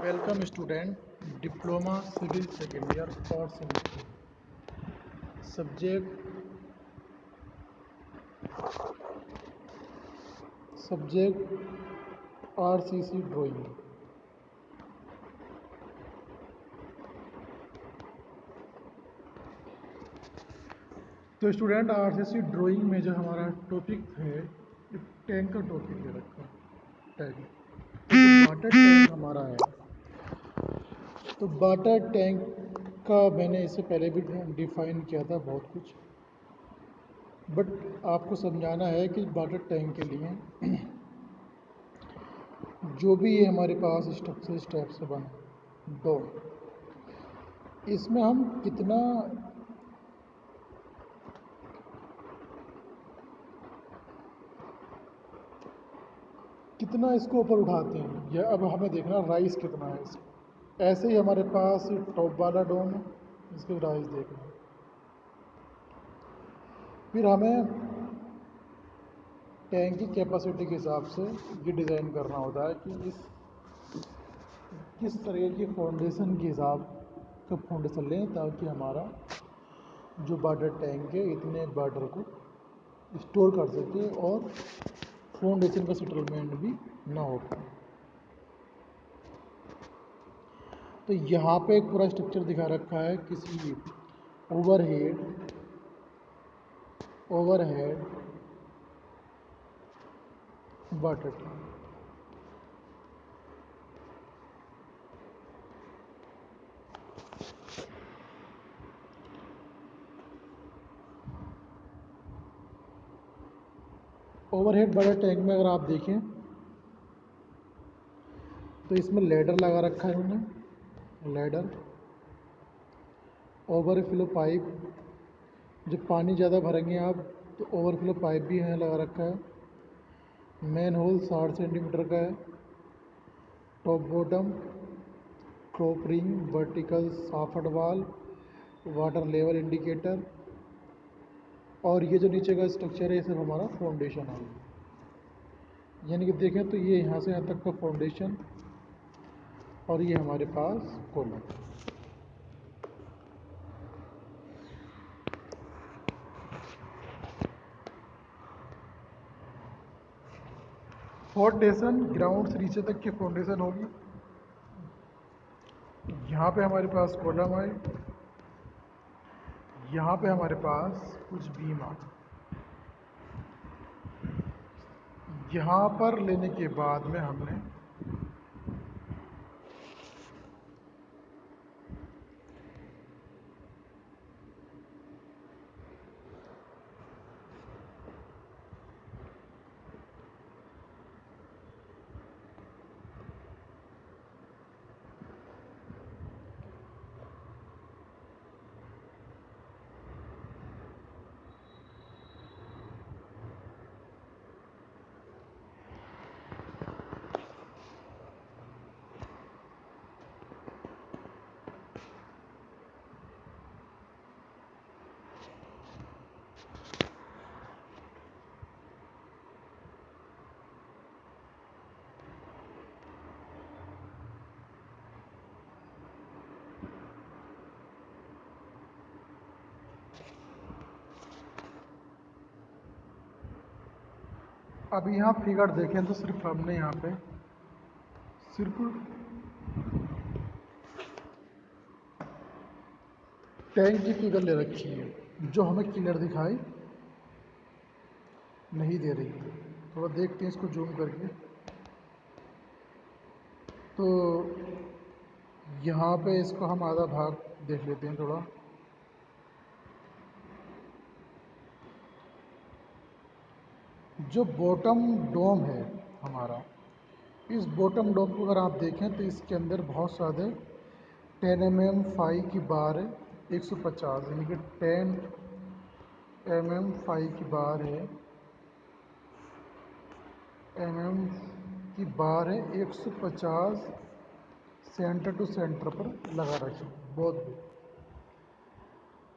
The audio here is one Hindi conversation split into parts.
Welcome student diploma civil second year fourth semester subject RCC drawing. तो स्टूडेंट आरसीसी ड्राइंग में जो हमारा टॉपिक है टैंक का टॉपिक ले रखा टैंक। तो जो वाटर टैंक हमारा है, तो वाटर टैंक का मैंने इससे पहले भी डिफाइन किया था बहुत कुछ, बट आपको समझाना है कि वाटर टैंक के लिए जो भी ये हमारे पास स्ट्रक्चर स्टेप से बना दो, इसमें हम कितना इसको ऊपर उठाते हैं, या अब हमें देखना राइज कितना है इसका। ऐसे ही हमारे पास टॉप वाला डोम है, इसकी राइज देखना। फिर हमें टैंक की कैपेसिटी के हिसाब से ये डिज़ाइन करना होता है कि किस तरह की फाउंडेशन के हिसाब का फाउंडेशन लें, ताकि हमारा जो वाटर टैंक है इतने वाटर को स्टोर कर सके और फाउंडेशन का सेटलमेंट भी ना हो पाए। तो यहाँ पे एक पूरा स्ट्रक्चर दिखा रखा है किसी overhead water tank. Overhead water tank में अगर आप देखें तो इसमें लैडर लगा रखा है उन्होंने, लैडर, ओवरफ्लो पाइप, जब पानी ज़्यादा भरेंगे आप तो ओवरफ्लो पाइप भी यहाँ लगा रखा है। मेन होल 60 सेंटीमीटर का है। Top bottom, top ring, vertical soft वाल, वाटर लेवल इंडिकेटर, और ये जो नीचे का स्ट्रक्चर है ये सब हमारा फाउंडेशन है। यानी कि देखें तो ये यहाँ से यहाँ तक का फाउंडेशन, और ये हमारे पास कॉलम। फाउंडेशन ग्राउंड से नीचे तक की फाउंडेशन होगी। यहाँ पे हमारे पास कॉलम है, यहाँ पे हमारे पास कुछ बीम आ, यहाँ पर लेने के बाद में हमने अब यहाँ फिगर देखें तो सिर्फ हमने यहाँ पे सिर्फ टैंक की फिगर ले रखी है, जो हमें क्लियर दिखाई नहीं दे रही है। थोड़ा देखते हैं इसको जूम करके। तो यहाँ पे इसको हम आधा भाग देख लेते हैं थोड़ा। जो बॉटम डोम है हमारा, इस बॉटम डोम को अगर आप देखें तो इसके अंदर बहुत सारे 10 mm फाई की बार है, 150, यानी कि 10 mm फाई की बार है, की बार है 150 सेंटर टू सेंटर पर लगा रखी बहुत।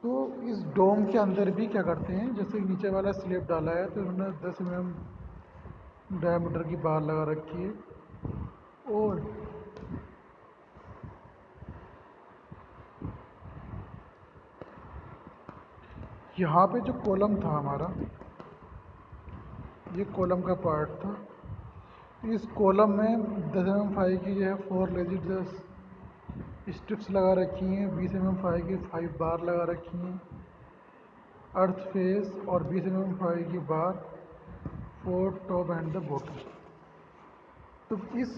तो इस डोम के अंदर भी क्या करते हैं, जैसे नीचे वाला स्लेब डाला है तो उन्होंने 10 mm डायमीटर की बार लगा रखी है, और यहाँ पे जो कॉलम था हमारा, ये कॉलम का पार्ट था। इस कॉलम में 10mm की जो है 4 लेजिट स्ट्रिप्स लगा रखी हैं, 20mm की 5 बार लगा रखी हैं, अर्थ फेस और 20mm की bar for top and the bottom. तो इस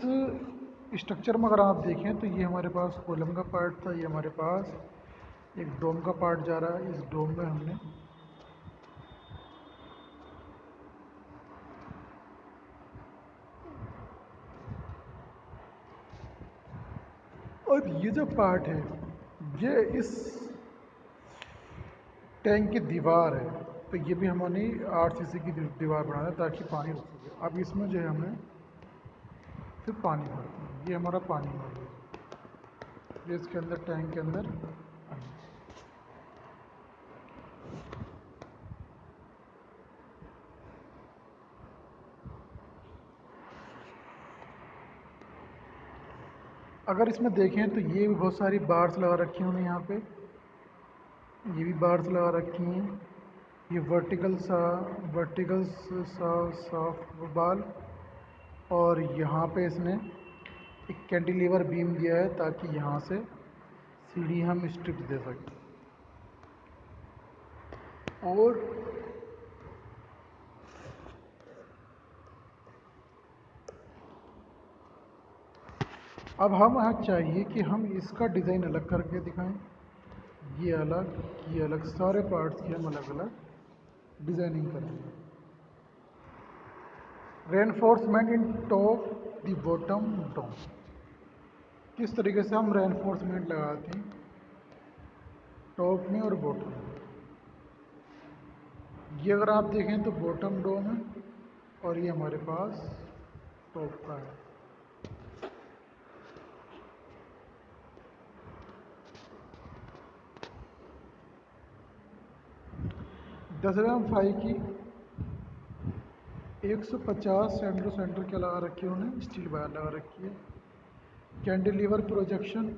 स्ट्रक्चर में अगर आप देखें तो ये हमारे पास कॉलम का पार्ट था, ये हमारे पास एक डोम का पार्ट जा रहा है। इस डोम में हमने और ये जो पार्ट है ये इस टैंक की दीवार है। तो ये भी हमने आरसीसी की दीवार बनाना है ताकि पानी रुक सके। अब इसमें जो है हमें फिर पानी भरना है। ये हमारा पानी भर ये इसके अंदर टैंक के अंदर अगर इसमें देखें तो ये भी बहुत सारी बार्स लगा रखी हैं उन्होंने यहाँ पे, ये भी बार्स लगा रखी हैं। ये वर्टिकल सॉफ्ट बाल, और यहाँ पे इसने एक कैंटिलीवर बीम दिया है ताकि यहाँ से सीढ़ी हम स्ट्रिप दे सकें। और अब हम यहाँ चाहिए कि हम इसका डिज़ाइन अलग करके दिखाएं। ये अलग, सारे पार्ट्स की हम अलग अलग डिज़ाइनिंग करेंगे। Reinforcement in top the bottom dome, किस तरीके से हम रेनफोर्समेंट लगाते हैं टॉप में और बॉटम में। ये अगर आप देखें तो बॉटम डोम है और ये हमारे पास टॉप का है। दस फाइव की 150 सेंटर के लगा रखी है उन्हें, स्टील वायर लगा रखी है। Cantilever projection,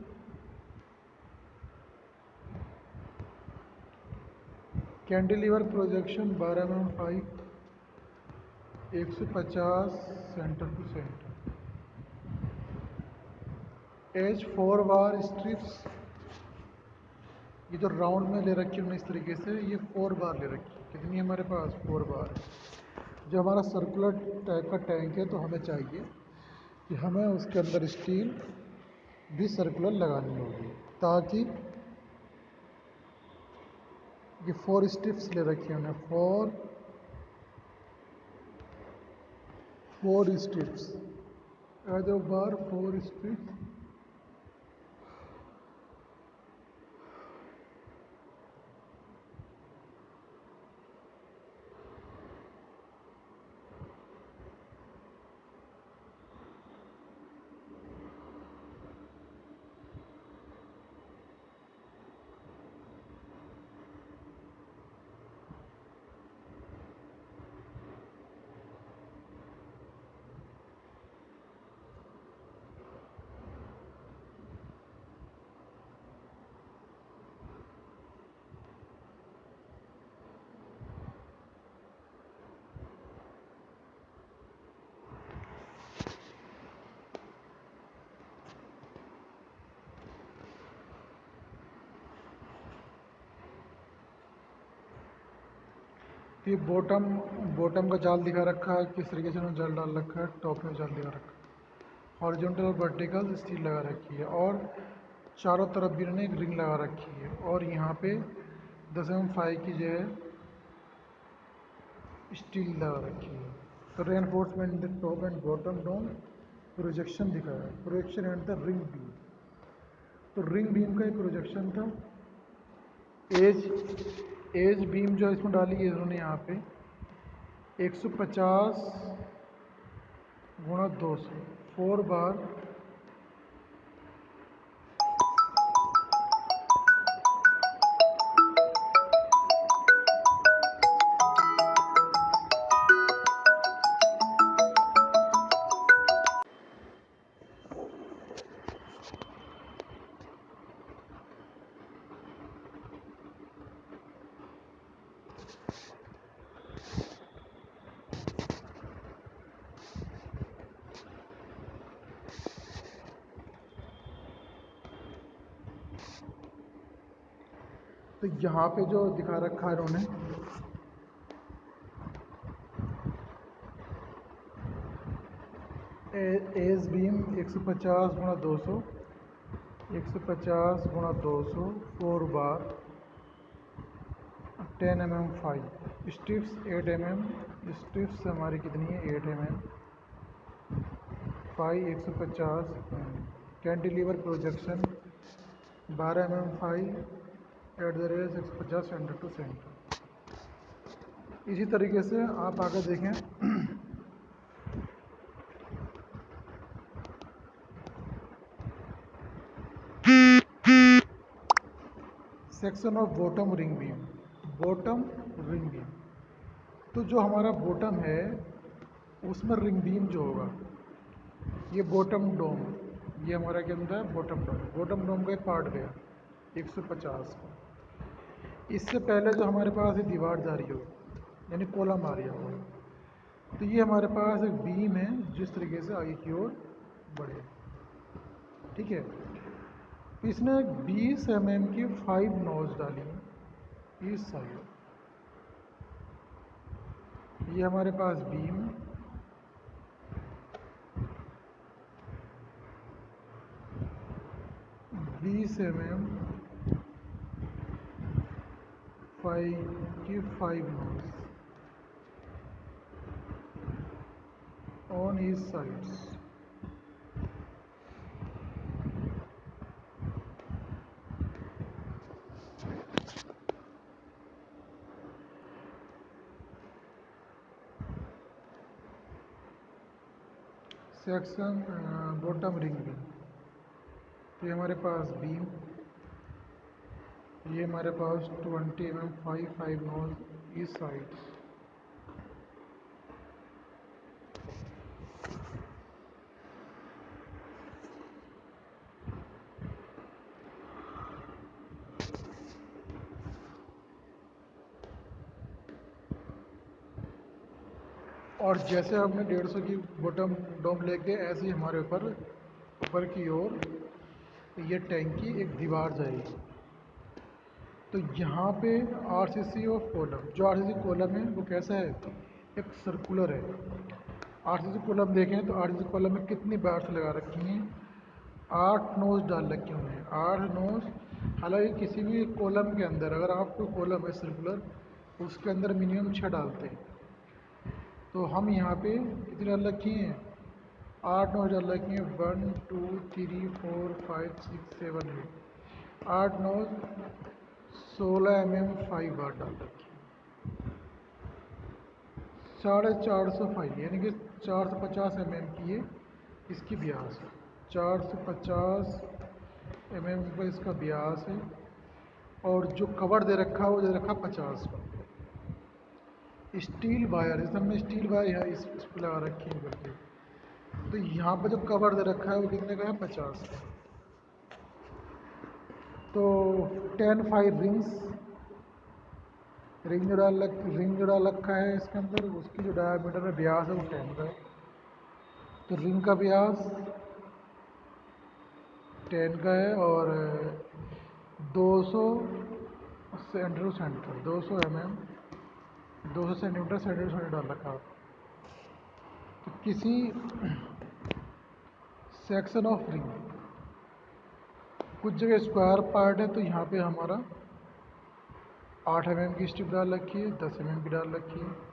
cantilever projection 12mm 150 centre to centre. Edge 4 bar strips, ये जो राउंड में ले रखी है इस तरीके से, ये 4 बार ले रखी है। कितनी हमारे पास 4 बार। जो हमारा सर्कुलर टाइप का टैंक है तो हमें चाहिए कि हमें उसके अंदर स्टील भी सर्कुलर लगानी होगी ताकि ये 4 स्ट्रिप्स ले रखी है हमने, 4 strips, edge of bar 4 strips. ये बॉटम का जाल दिखा रखा है, किस तरीके से उन्होंने जाल डाल रखा है। टॉप में जाल दिखा रखा है, हॉरिजॉन्टल और वर्टिकल स्टील लगा रखी है, और चारों तरफ भी इन्होंने एक रिंग लगा रखी है। और यहाँ पे 10mm की जो है स्टील लगा रखी है। तो reinforcement in the top and bottom dome, projection दिखाया है, projection and the ring beam. तो रिंग बीम का एक प्रोजेक्शन था। एज बीम जो इसमें डाली है इन्होंने यहाँ पे 150 गुणा 200, 4 बार तो यहाँ पे जो दिखा रखा है इन्होंने, एस बीम 150 गुणा 200 4 bar 10 mm 5 strips 8 mm, strips हमारी कितनी है 8 mm 5 150 cantilever projection 12 mm 5 at the rate 150 centre to centre. इसी तरीके से आप आगे देखें, section of bottom ring beam, bottom ring beam. तो जो हमारा बॉटम है उसमें रिंग बीम जो होगा, ये बॉटम डोम, ये हमारा क्या होता है बॉटम डोम। बॉटम डोम का पार्ट गया 150। इससे पहले जो हमारे पास ये दीवार जा रही हो यानी कॉलम आ रही है, तो ये हमारे पास एक बीम है जिस तरीके से आगे की ओर बढ़े, ठीक है। इसने 20 mm की 5 नोज डाली है इस साइड, ये हमारे पास बीम, 20 mm 5 की 5 nos on each sides. Section bottom ring beam, तो ये हमारे पास बीम, ये हमारे पास 20 mm 5 नोज इस साइड। और जैसे हमने 150 की बॉटम डोम लेके ऐसे ही हमारे ऊपर की ओर ये टैंक की एक दीवार जाएगी। तो यहाँ पे आरसीसी ऑफ कॉलम, जो आरसीसी कॉलम है वो कैसा है, एक सर्कुलर है। आरसीसी कॉलम देखें तो आरसीसी कॉलम में कितनी बार्स लगा रखी हैं, 8 नोज डाल रखे हुए हैं, 8 नोज। हालांकि किसी भी कॉलम के अंदर अगर आप कोई कॉलम है सर्कुलर, उसके अंदर मिनिमम 6 डालते हैं, तो हम यहाँ पे कितनी डाल रखी हैं, 8 नोज डाल रखी हैं। 1 2 3 4 5 6 7 8 नोज 16 mm 5 बार डाल रखी है। 450 फाइव यानी कि 450 mm की ये इसकी ब्यास है, 450 mm का इसका ब्यास है। और जो कवर दे रखा है वो दे रखा 50 का। स्टील वायर, जैसे हमने स्टील वायर है इस पर लगा रखी है करके, तो यहाँ पर जो कवर दे रखा है वो कितने का है, 50 का। तो 10 5 रिंग जो डाल रखा है इसके अंदर, उसकी जो डायमीटर है ब्यास है वो 10 का है। तो रिंग का ब्यास 10 का है और 200 centre to centre 200 mm 200 centimetre centre to centre डाल रखा है। तो किसी सेक्शन ऑफ रिंग, कुछ जगह स्क्वायर पार्ट है तो यहाँ पे हमारा 8 mm की स्ट्रिप डाल रखी है, 10 mm की डाल रखी है।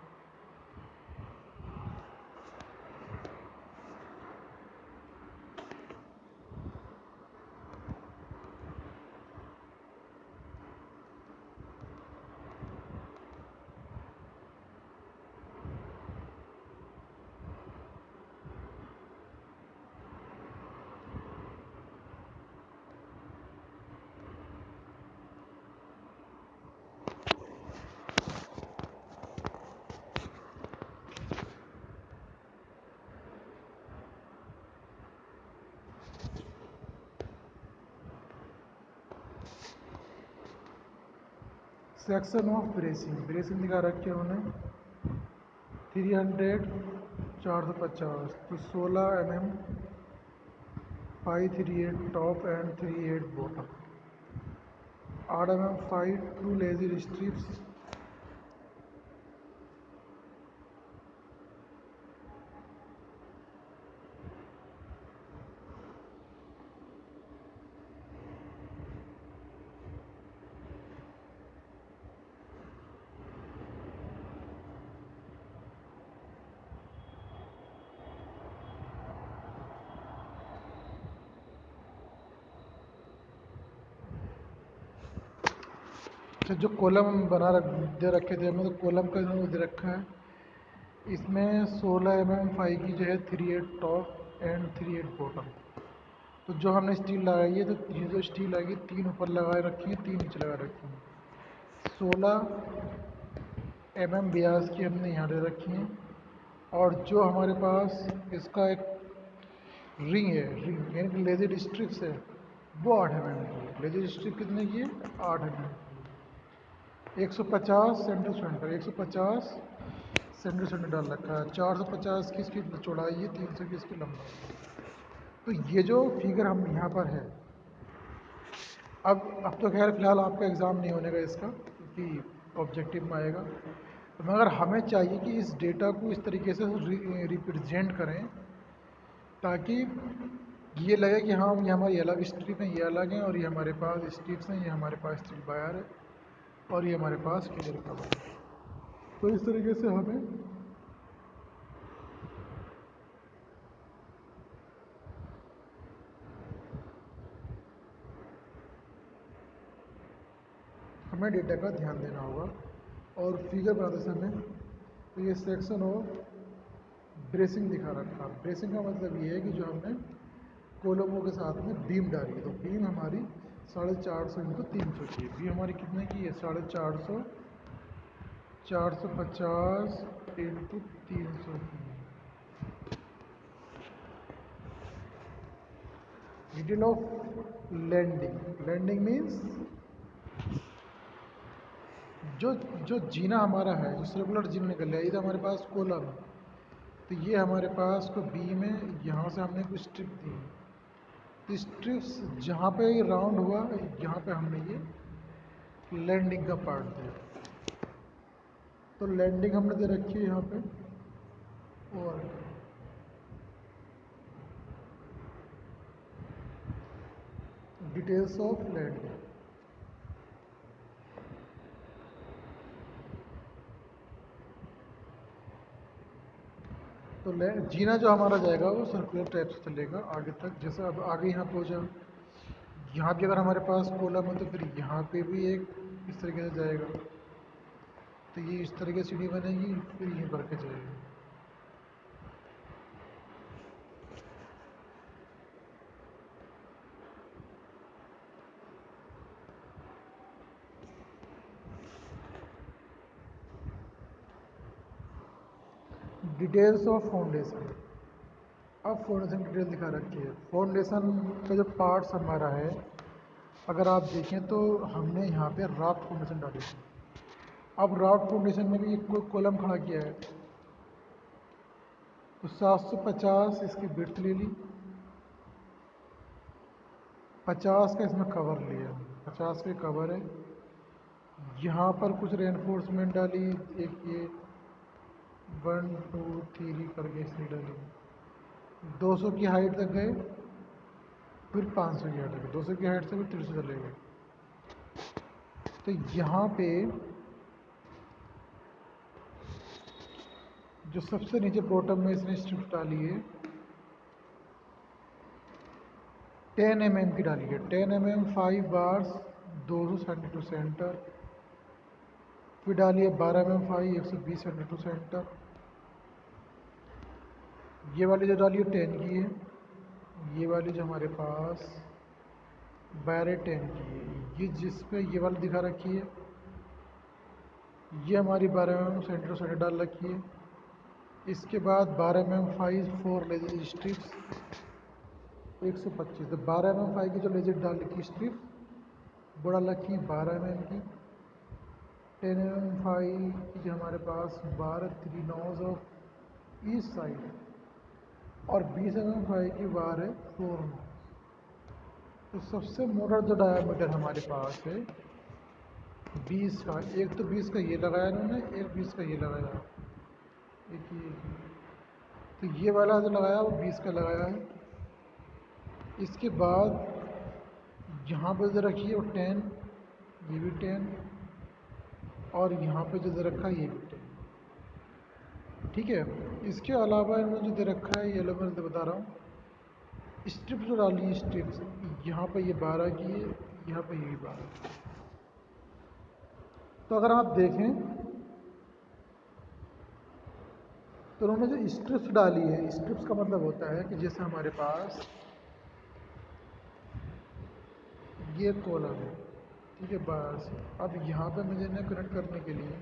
सेक्शन ऑफ ब्रेसिंग, ब्रेसिंग दिखा रखी है उन्होंने 300 450, तो 16 mm 538 top and 38 bottom. 8 mm 5 2 lazy strips. अच्छा, जो कॉलम दे रखे थे हमें, तो कॉलम का इन्होंने दे रखा है। इसमें 16 mm 5 की जो है 3/8 टॉप एंड 3/8 बॉटम। तो जो हमने स्टील लगाई है, तो ये जो स्टील आएगी 3 ऊपर लगाए रखी है, 3 नीचे लगा रखी है। 16 mm व्यास की हमने यहाँ दे रखी है। और जो हमारे पास इसका एक रिंग है, रिंग यानी कि लेजर स्ट्रिप्स है, वो 8 mm की। लेजर स्ट्रिप कितने की है? 8 mm। 150 centre centre, 150 centre centre डाल रखा है। 450 की इसकी चौड़ाई है, 300 की इसकी लंबाई। तो ये जो फिगर हम यहाँ पर है, अब तो खैर फिलहाल आपका एग्ज़ाम नहीं होने का इसका, क्योंकि ऑब्जेक्टिव में आएगा। तो मगर हमें चाहिए कि इस डेटा को इस तरीके से रिप्रेजेंट करें ताकि ये लगे कि हाँ, ये हमारी अलग स्ट्रिप है, ये अलग हैं, और ये हमारे पास स्ट्रिप्स हैं, ये हमारे पास स्ट्रिप वायर है, और ये हमारे पास क्लियर कवर है। तो इस तरीके से हमें डेटा का ध्यान देना होगा। और फिगर बनाते समय तो ये सेक्शन ऑफ ब्रेसिंग दिखा रखा। ब्रेसिंग का मतलब ये है कि जो हमने कोलमों के साथ में बीम डाली है, तो बीम हमारी 450 इंटू 300 की है। बीम हमारी कितने की है? 450, 450 इंटू 300 की है। Detail of landing. Landing means जो जो जीना हमारा है, जो सर्कुलर जीना निकल रहा है, ये तो हमारे पास कोलम है, तो ये हमारे पास को बीम है। यहाँ से हमने कुछ स्ट्रिप दी, तो स्ट्रिप्स जहाँ पे ये राउंड हुआ, यहाँ पे हमने ये लैंडिंग का पार्ट दिया। तो लैंडिंग हमने दे रखी है यहाँ पे। और डिटेल्स ऑफ लैंडिंग, तो जीना जो हमारा जाएगा वो सर्कुलर टाइप से चलेगा आगे तक। जैसे अब आगे यहाँ पहुँचा, यहाँ भी अगर हमारे पास कॉलम है, तो फिर यहाँ पे भी एक इस तरीके से जाएगा। तो ये इस तरीके से सीढ़ी बनेगी, फिर ये बढ़ के जाएगी। Details of foundation. अब फाउंडेशन डिटेल दिखा रखी है। फाउंडेशन का जो पार्ट्स हमारा है, अगर आप देखें तो हमने यहाँ पे राफ्ट फाउंडेशन डाली थी। अब राफ्ट फाउंडेशन में भी एक कॉलम खड़ा किया है, तो 750 इसकी विड्थ ले ली, 50 का इसमें कवर लिया, 50 के कवर है। यहाँ पर कुछ रेनफोर्समेंट डाली, एक ये 1 2 3 करके इसने डाली। 200 की हाइट तक गए, फिर 500 की हाइट तक, 200 की हाइट से फिर 300 चले गए। तो यहाँ पे जो सबसे नीचे बॉटम में इसने स्ट्रिप डाली है, 10 mm की डाली है। 10 mm 5 bars, 200 centre to centre. फिर डाली है 12 mm 5, 120 सेंटर टू सेंटर। ये वाली जो डाली है 10 की है। ये वाली जो हमारे पास 12 10 की है, ये जिस पे ये वाली दिखा रखी है, ये हमारी 12 mm सेंटर टू सेंटर डाल रखी है। इसके बाद 12 mm 5 4 लेजर स्ट्रिप्स 125। तो 12 mm 5 की जो लेजर डाल रखी स्ट्रिप वो डाल रखी है 12 mm की। 10 mm 5 की जो हमारे पास 12 3 नोज ऑफ ईस्ट साइड, और 20 mm 5 की बार है 4 नोज। तो सबसे मोटा जो डायामीटर हमारे पास है 20 का, एक तो 20 का ये लगाया इन्होंने, एक 20 का ये लगाया, एक ये, तो ये वाला जो लगाया वो 20 का लगाया है। इसके बाद यहाँ पर जो रखी है वो 10, ये भी 10, और यहाँ पे जो दे रखा है ये भी 10, ठीक है। इसके अलावा इन्होंने जो दे रखा है, ये लो मैं बता रहा हूँ, स्ट्रिप जो डाली है स्ट्रिप्स, यहाँ पे ये 12 की है, यहाँ पे ये भी 12 की है। तो अगर आप देखें तो उन्होंने जो स्ट्रिप्स डाली है, स्ट्रिप्स का मतलब होता है कि जैसे हमारे पास ये कॉलम है, ठीक है, 12 से। अब यहाँ पे मुझे इन्हें कनेक्ट करने के लिए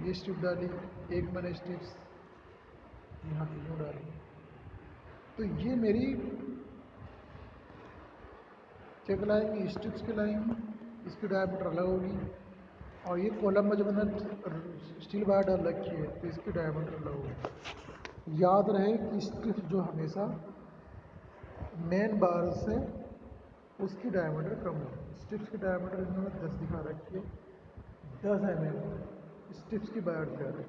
ये स्ट्रिप डाली, एक मैंने स्ट्रिप्स यहाँ पे यूँ डाली, तो ये मेरी क्या कहलाएंगी, स्ट्रिप्स कहलाएंगी। इसकी डायमीटर अलग होगी, और ये कॉलम में जो मैंने स्टील वायर डाल रखी है तो इसकी डायमीटर अलग होगी। याद रहे कि स्ट्रिप्स जो हमेशा मेन बार से उसकी डायमीटर कम होगी। स्ट्रिप्स की डायमीटर इन्होंने 10 दिखा रखी है, 10 mm स्ट्रिप्स की वायर दिखा रखी है,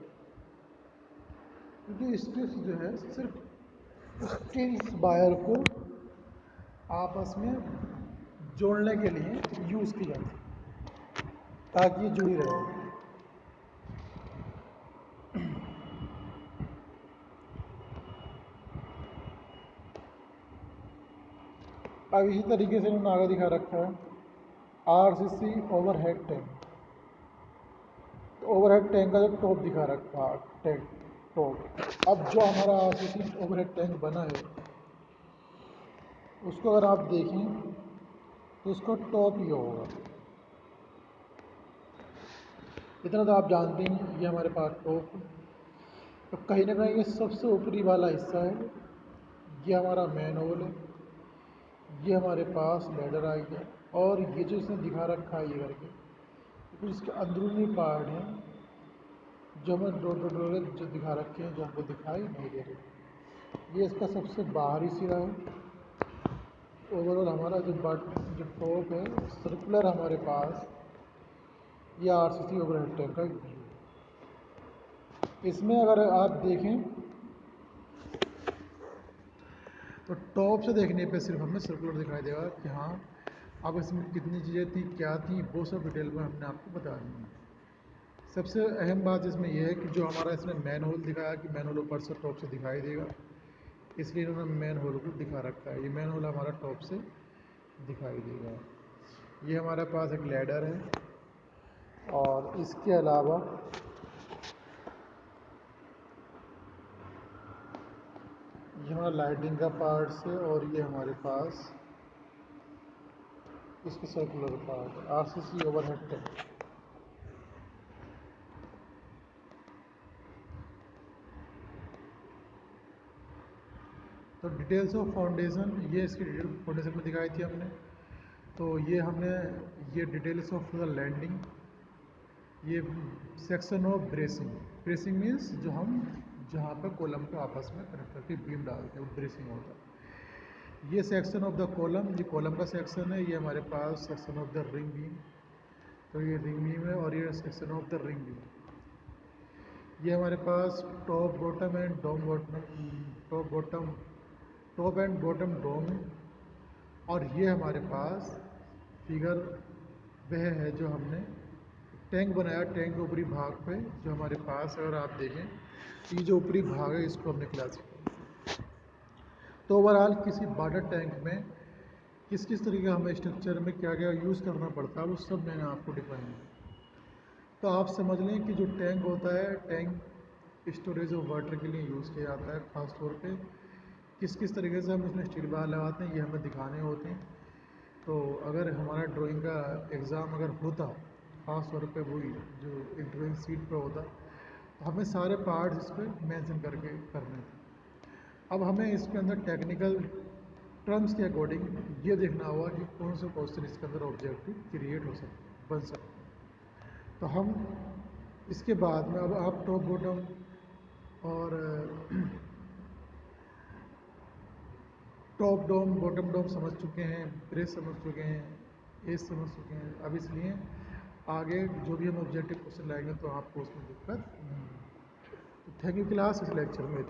क्योंकि स्ट्रिप्स जो है सिर्फ स्टील वायर को आपस में जोड़ने के लिए यूज़ की जाती है ताकि ये जुड़ी रहे। अब इसी तरीके से इन्होंने आगे दिखा रखा है RCC ओवरहेड टैंक। तो ओवरहेड टैंक का जो टॉप दिखा रखा है, टैंक टॉप। अब जो हमारा RCC ओवरहेड टैंक बना है उसको अगर आप देखें तो उसका टॉप ये होगा। इतना तो आप जानते हैं, ये हमारे पास टॉप है। तो कहीं ना कहीं ये सबसे ऊपरी वाला हिस्सा है, ये हमारा मैन होल है, ये हमारे पास लैडर आ गया, और ये जो इसने दिखा रखा है ये करके, तो इसके अंदरूनी पार्ट है जो हमें डॉट डॉट डॉट जो दिखा रखे हैं, जो हमको दिखाई नहीं दे रही। ये इसका सबसे बाहरी सिरा है। ओवरऑल हमारा जो टॉप है सर्कुलर हमारे पास ये RCC ओवरहेड टैंक का व्यू। इसमें अगर आप देखें तो टॉप से देखने पे सिर्फ हमें सर्कुलर दिखाई देगा कि हाँ, अब इसमें कितनी चीज़ें थी, क्या थी, वो सब डिटेल में हमने आपको बता दी है। सबसे अहम बात इसमें यह है कि जो हमारा इसने मैन होल दिखाया कि मैन होल ऊपर से टॉप से दिखाई देगा, इसलिए इन्होंने मैन होल को दिखा रखा है। ये मैन होल हमारा टॉप से दिखाई देगा। ये हमारे पास एक लैडर है, और इसके अलावा ये हमारा लाइटिंग का पार्ट्स है, और ये हमारे पास इसके सर्कुलर पार्ट है, RCC ओवरहेड टैंक। तो डिटेल्स ऑफ फाउंडेशन, ये इसकी डिटेल फाउंडेशन में दिखाई थी हमने। तो ये हमने ये डिटेल्स ऑफ द लैंडिंग, ये section of bracing. Bracing means जो हम जहाँ पर कॉलम को आपस में कनेक्ट करके बीम डालते हैं वो ब्रेसिंग होता है। ये सेक्शन ऑफ द कॉलम, ये कॉलम का सेक्शन है। ये हमारे पास section of the ring beam, तो ये रिंग बीम है, और ये section of the ring beam. ये हमारे पास top bottom and dome bottom, top and bottom dome है। और ये हमारे पास फिगर वह है जो हमने टैंक बनाया, टैंक के ऊपरी भाग पे जो हमारे पास, अगर आप देखें ये जो ऊपरी भाग है इसको हमने क्लासिफाई। तो ओवरऑल किसी वाटर टैंक में किस किस तरीके का हमें स्ट्रक्चर में क्या क्या यूज़ करना पड़ता है वो सब मैंने आपको डिफाइन किया। तो आप समझ लें कि जो टैंक होता है, टैंक स्टोरेज ऑफ वाटर के लिए यूज़ किया जाता है। ख़ास तौर पे किस किस तरीके से हम उसमें स्टील बार लगाते हैं ये हमें दिखाने होते हैं। तो अगर हमारा ड्राइंग का एग्ज़ाम अगर होता, ख़ास तौर पे वही जो एक ड्राइंग शीट पे होता, तो हमें सारे पार्ट्स इस पर मैंसन करके करने थे। अब हमें इसके अंदर टेक्निकल टर्म्स के अकॉर्डिंग ये देखना होगा कि कौन से क्वेश्चन इसके अंदर ऑब्जेक्टिव क्रिएट हो सकते, बन सकते हैं। तो हम इसके बाद में, अब आप टॉप बॉटम और टॉप डोम बॉटम डोम समझ चुके हैं, ब्रेस समझ चुके हैं, ये समझ चुके हैं। अब इसलिए आगे जो भी हम ऑब्जेक्टिव क्वेश्चन लाएंगे तो आपको उसमें दिक्कत नहीं होगी। तो थैंक यू क्लास, इस लेक्चर में